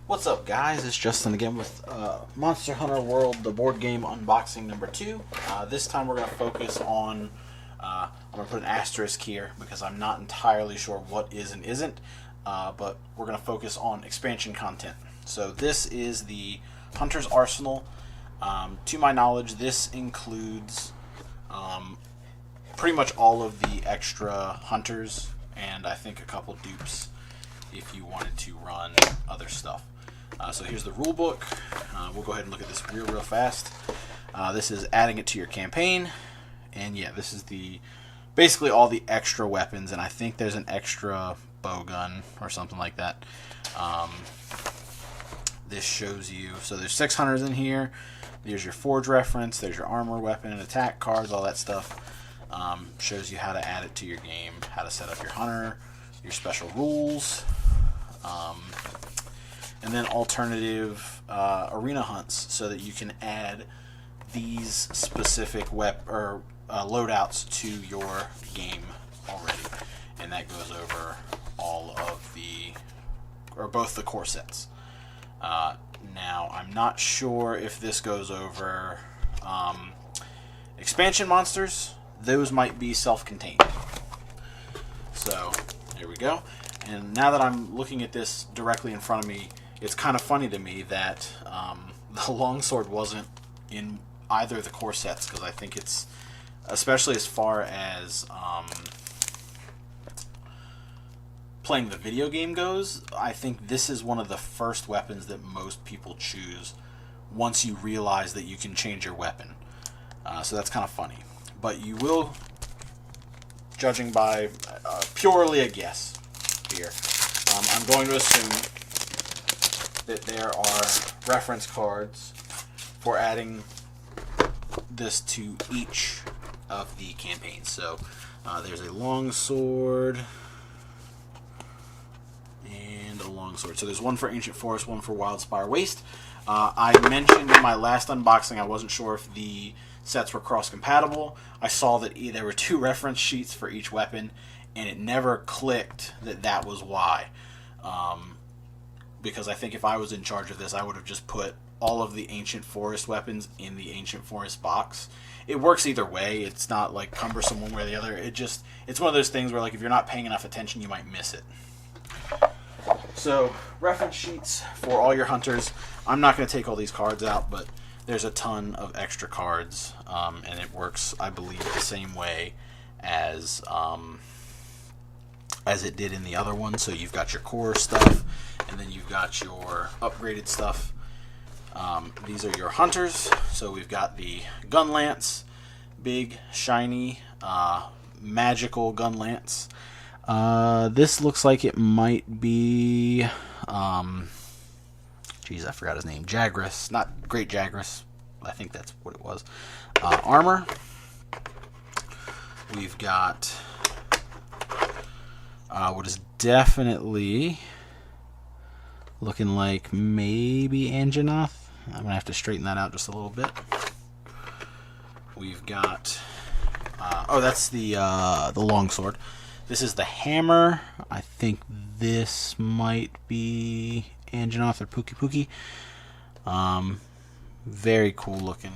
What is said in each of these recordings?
What's up, guys? It's Justin again with Monster Hunter World, the board game unboxing number 2. This time we're going to focus on, I'm going to put an asterisk here because I'm not entirely sure what is and isn't, but we're going to focus on expansion content. So this is the Hunter's Arsenal. To my knowledge, this includes pretty much all of the extra hunters, and I think a couple dupes if you wanted to run other stuff. So here's the rule book. We'll go ahead and look at this real fast. This is adding it to your campaign, and yeah, this is basically all the extra weapons, and I think there's an extra bow gun or something like that. This shows you, so there's 6 hunters in here. There's your forge reference, there's your armor, weapon, and attack cards, all that stuff. Shows you how to add it to your game, how to set up your hunter, your special rules, and then alternative arena hunts so that you can add these specific loadouts to your game already. And that goes over all of both the core sets. Now, I'm not sure if this goes over expansion monsters. Those might be self-contained. So, here we go. And now that I'm looking at this directly in front of me, it's kind of funny to me that the longsword wasn't in either of the core sets, because I think it's, especially as far as playing the video game goes, I think this is one of the first weapons that most people choose once you realize that you can change your weapon. So that's kind of funny. But you will, judging by purely a guess here, I'm going to assume that there are reference cards for adding this to each of the campaigns. So there's a longsword and a longsword. So there's one for Ancient Forest, one for Wildspire Waste. I mentioned in my last unboxing I wasn't sure if the sets were cross-compatible. I saw that there were 2 reference sheets for each weapon, and it never clicked that was why. Because I think if I was in charge of this, I would have just put all of the Ancient Forest weapons in the Ancient Forest box. It works either way. It's not like cumbersome one way or the other. It's one of those things where, like, if you're not paying enough attention, you might miss it. So, reference sheets for all your hunters. I'm not going to take all these cards out, but there's a ton of extra cards, and it works, I believe, the same way as it did in the other one. So you've got your core stuff, and then you've got your upgraded stuff. These are your hunters. So we've got the gun lance, big, shiny, magical gun lance. This looks like it might be, geez, I forgot his name. Jagras, not Great Jagras. I think that's what it was. Armor. We've got what is definitely looking like maybe Anjanath. I'm going to have to straighten that out just a little bit. We've got, that's the longsword. This is the hammer. I think this might be Anjanath or Pookie Pookie. Very cool looking.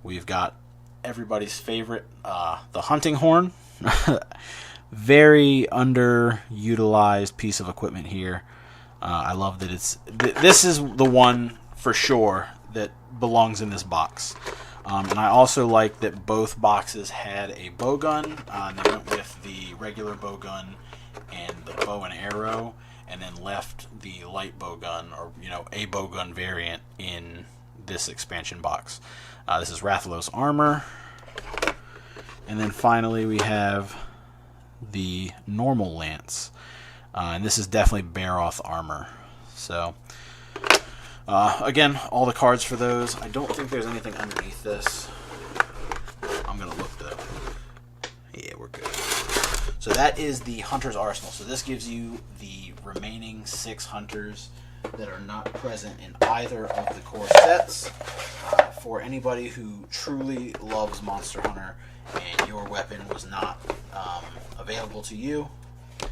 We've got everybody's favorite, the hunting horn. Very underutilized piece of equipment here. I love that this is the one for sure that belongs in this box. And I also like that both boxes had a bow gun. They went with the regular bow gun and the bow and arrow, and then left the light bow gun, or a bow gun variant, in this expansion box. This is Rathalos armor, and then finally we have the normal lance, and this is definitely Baroth armor. So again, all the cards for those. I don't think there's anything underneath this. I'm gonna look though. Yeah, we're good. So that is the Hunter's Arsenal. So this gives you the remaining 6 hunters that are not present in either of the core sets. For anybody who truly loves Monster Hunter and your weapon was not available to you,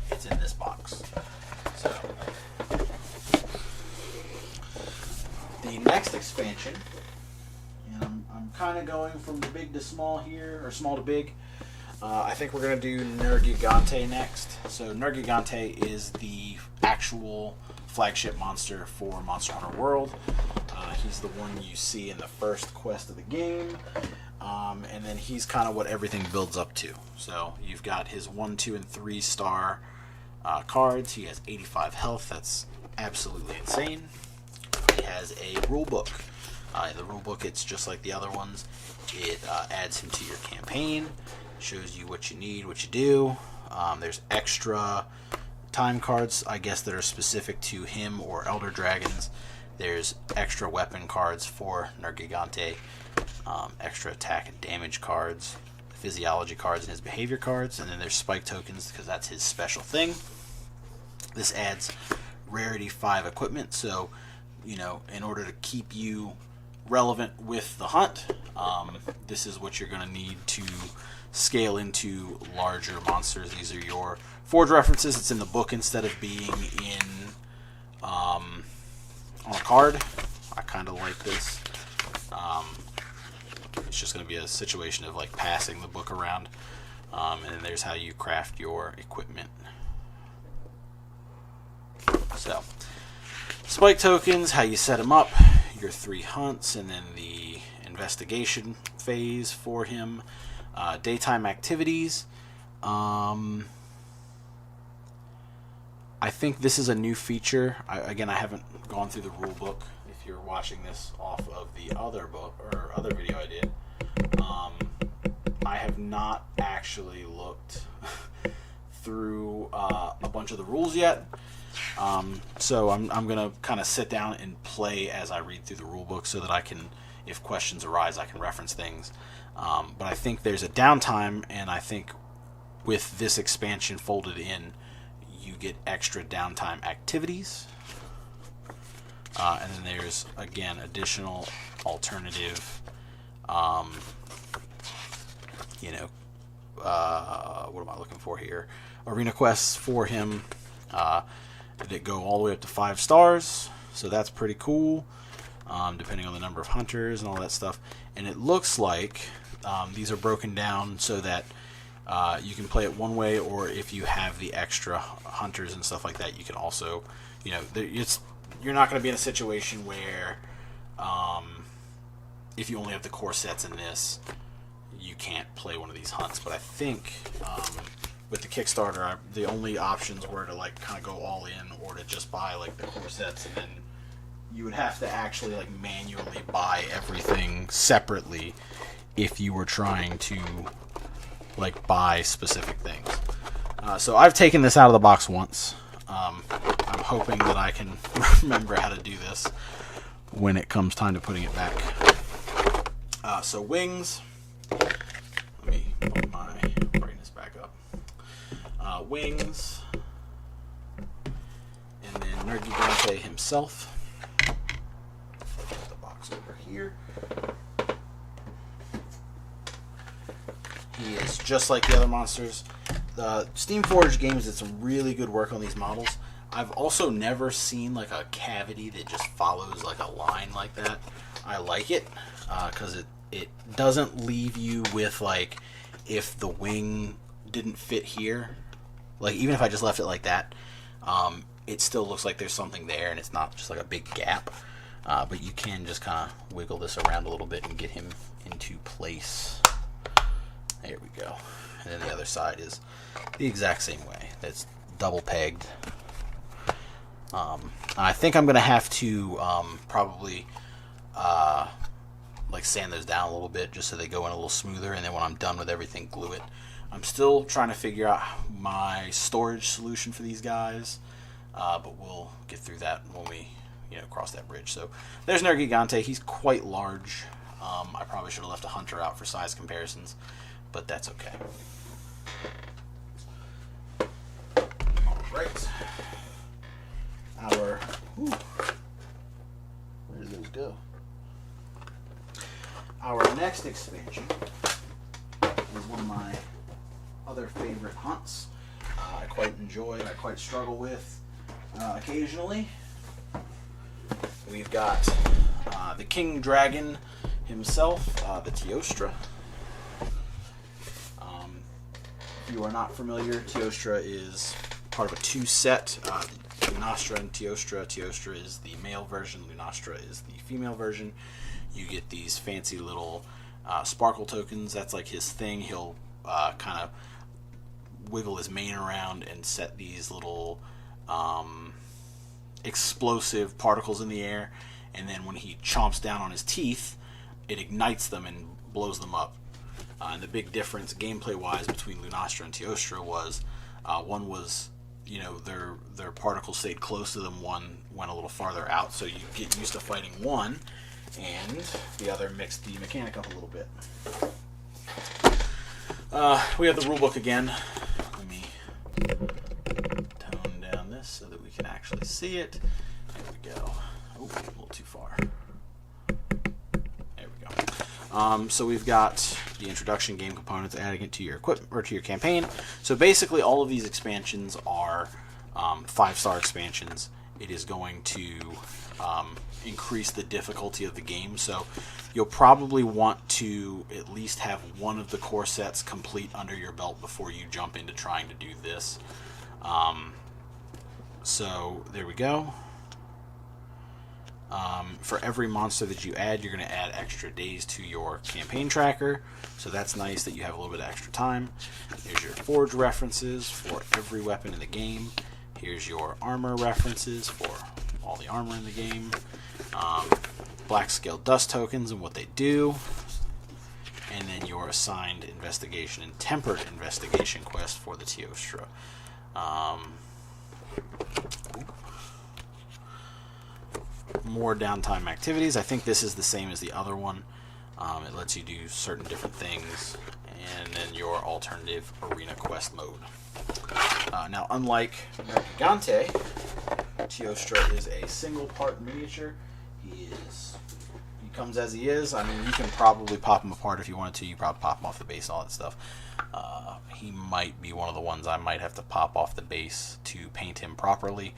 it's in this box. So next expansion, and I'm kind of going from big to small here, or small to big. I think we're going to do Nergigante next. So Nergigante is the actual flagship monster for Monster Hunter World. He's the one you see in the first quest of the game. And then he's kind of what everything builds up to. So you've got his 1, 2, and 3 star cards. He has 85 health. That's absolutely insane. He has a rule book. The rule book, it's just like the other ones. It adds him to your campaign, shows you what you need, what you do. There's extra time cards, I guess, that are specific to him or Elder Dragons. There's extra weapon cards for Nergigante, extra attack and damage cards, physiology cards, and his behavior cards, and then there's spike tokens because that's his special thing. This adds rarity 5 equipment, so in order to keep you relevant with the hunt, this is what you're going to need to scale into larger monsters. These are your Forge references. It's in the book instead of being in on a card. I kind of like this. It's just going to be a situation of like passing the book around, and then there's how you craft your equipment. So, spike tokens, how you set them up, your 3 hunts, and then the investigation phase for him. Daytime activities. I think this is a new feature. Again, I haven't gone through the rule book. If you're watching this off of the other book or other video I did, I have not actually looked through a bunch of the rules yet. So I'm going to kind of sit down and play as I read through the rule book so that I can, if questions arise, I can reference things. But I think there's a downtime, and I think with this expansion folded in, you get extra downtime activities. And then there's, again, additional alternative, what am I looking for here? Arena quests for him that go all the way up to 5 stars. So that's pretty cool, depending on the number of hunters and all that stuff. And it looks like these are broken down so that you can play it one way, or if you have the extra hunters and stuff like that, you can also, you're not going to be in a situation where if you only have the core sets in this, you can't play one of these hunts. But I think with the Kickstarter, the only options were to like kind of go all in, or to just buy like the core sets, and then you would have to actually like manually buy everything separately if you were trying to like buy specific things. So I've taken this out of the box once. I'm hoping that I can remember how to do this when it comes time to putting it back. So wings. Let me put my brightness back up. Wings. And then Nergigante himself. Put the box over here. He is just like the other monsters. The Steamforged games did some really good work on these models. I've also never seen like a cavity that just follows like a line like that. I like it because it doesn't leave you with like, if the wing didn't fit here, like even if I just left it like that, it still looks like there's something there and it's not just like a big gap. But you can just kind of wiggle this around a little bit and get him into place. There we go. And then the other side is the exact same way. That's double pegged. I think I'm going to have to probably like sand those down a little bit just so they go in a little smoother, and then when I'm done with everything, glue it. I'm still trying to figure out my storage solution for these guys, but we'll get through that when we cross that bridge. So there's Nergigante. He's quite large. I probably should have left a hunter out for size comparisons, but that's okay. Alright. Where did those go? Our next expansion is one of my other favorite hunts. I quite enjoy, I quite struggle with occasionally. We've got the King Dragon himself, the Teostra. If you are not familiar, Teostra is part of a 2-set. Lunastra and Teostra. Teostra is the male version. Lunastra is the female version. You get these fancy little sparkle tokens. That's like his thing. He'll kind of wiggle his mane around and set these little explosive particles in the air. And then when he chomps down on his teeth, it ignites them and blows them up. And the big difference gameplay-wise between Lunastra and Teostra was one was, their particles stayed close to them, one went a little farther out, so you get used to fighting one, and the other mixed the mechanic up a little bit. We have the rulebook again. Let me tone down this so that we can actually see it. There we go. Oh, a little too far. There we go. So we've got the introduction game components, adding it to your equipment or to your campaign. So basically, all of these expansions are 5-star expansions. It is going to increase the difficulty of the game. So you'll probably want to at least have one of the core sets complete under your belt before you jump into trying to do this. So there we go. For every monster that you add, you're going to add extra days to your campaign tracker. So that's nice that you have a little bit of extra time. Here's your forge references for every weapon in the game. Here's your armor references for all the armor in the game. Black scale dust tokens and what they do. And then your assigned investigation and tempered investigation quest for the Teostra. More downtime activities. I think this is the same as the other one. It lets you do certain different things, and then your alternative arena quest mode. Now, unlike Nergigante, Teostra is a single part miniature. He comes as he is. I mean, you can probably pop him apart if you wanted to. You probably pop him off the base and all that stuff. He might be one of the ones I might have to pop off the base to paint him properly,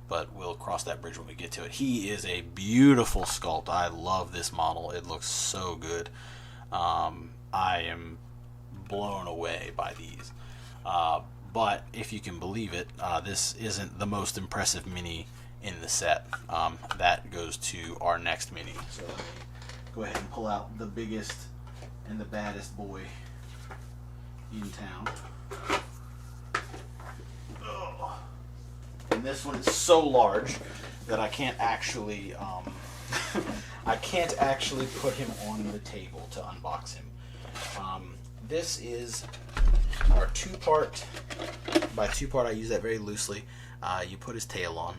but we'll cross that bridge when we get to it. He is a beautiful sculpt. I love this model. It looks so good. I am blown away by these. But if you can believe it, this isn't the most impressive mini in the set. That goes to our next mini. So let me go ahead and pull out the biggest and the baddest boy in town. Oh. And this one is so large that I can't actually put him on the table to unbox him. This is our 2-part. By 2-part, I use that very loosely. You put his tail on.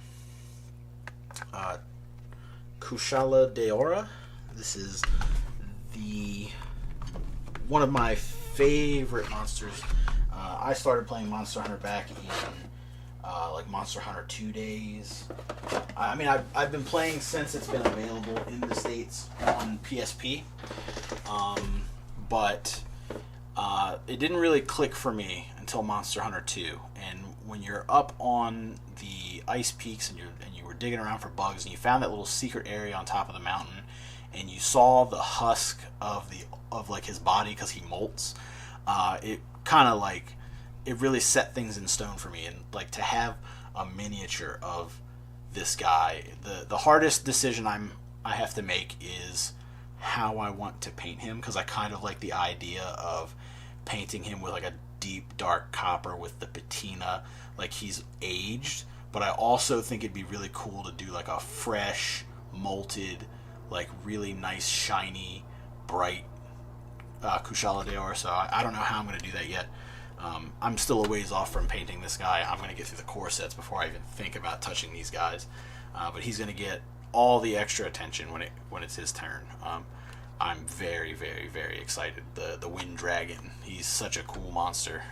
Kushala Deora. This is one of my favorite monsters. I started playing Monster Hunter back in like Monster Hunter 2 days. I mean, I've been playing since it's been available in the States on PSP, but it didn't really click for me until Monster Hunter 2. And when you're up on the ice peaks and you were digging around for bugs and you found that little secret area on top of the mountain and you saw the husk of like his body because he molts, it kind of like it really set things in stone for me. And like to have a miniature of this guy, the hardest decision I have to make is how I want to paint him, because I kind of like the idea of painting him with like a deep dark copper with the patina, like he's aged, but I also think it'd be really cool to do like a fresh molted, like really nice shiny bright Kushala Deora. So I don't know how I'm going to do that yet. I'm still a ways off from painting this guy. I'm going to get through the core sets before I even think about touching these guys, but he's going to get all the extra attention when it's his turn. I'm very, very, very excited. The Wind Dragon. He's such a cool monster.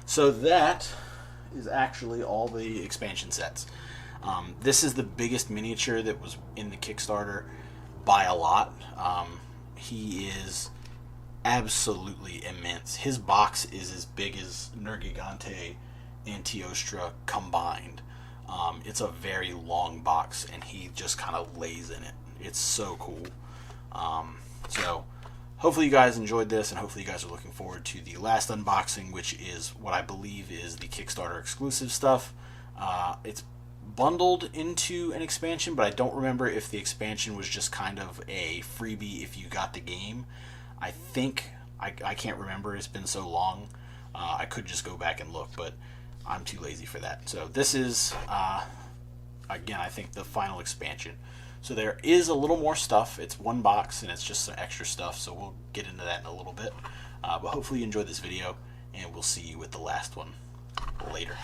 So that is actually all the expansion sets. This is the biggest miniature that was in the Kickstarter by a lot. He is absolutely immense. His box is as big as Nergigante and Teostra combined. it's a very long box, and he just kind of lays in it. It's so cool. So hopefully you guys enjoyed this, and hopefully you guys are looking forward to the last unboxing, which is what I believe is the Kickstarter exclusive stuff. It's bundled into an expansion, but I don't remember if the expansion was just kind of a freebie if you got the game. I think, I can't remember, it's been so long. I could just go back and look, but I'm too lazy for that. So this is, again, I think the final expansion. So there is a little more stuff. It's one box, and it's just some extra stuff, so we'll get into that in a little bit. But hopefully you enjoyed this video, and we'll see you with the last one later.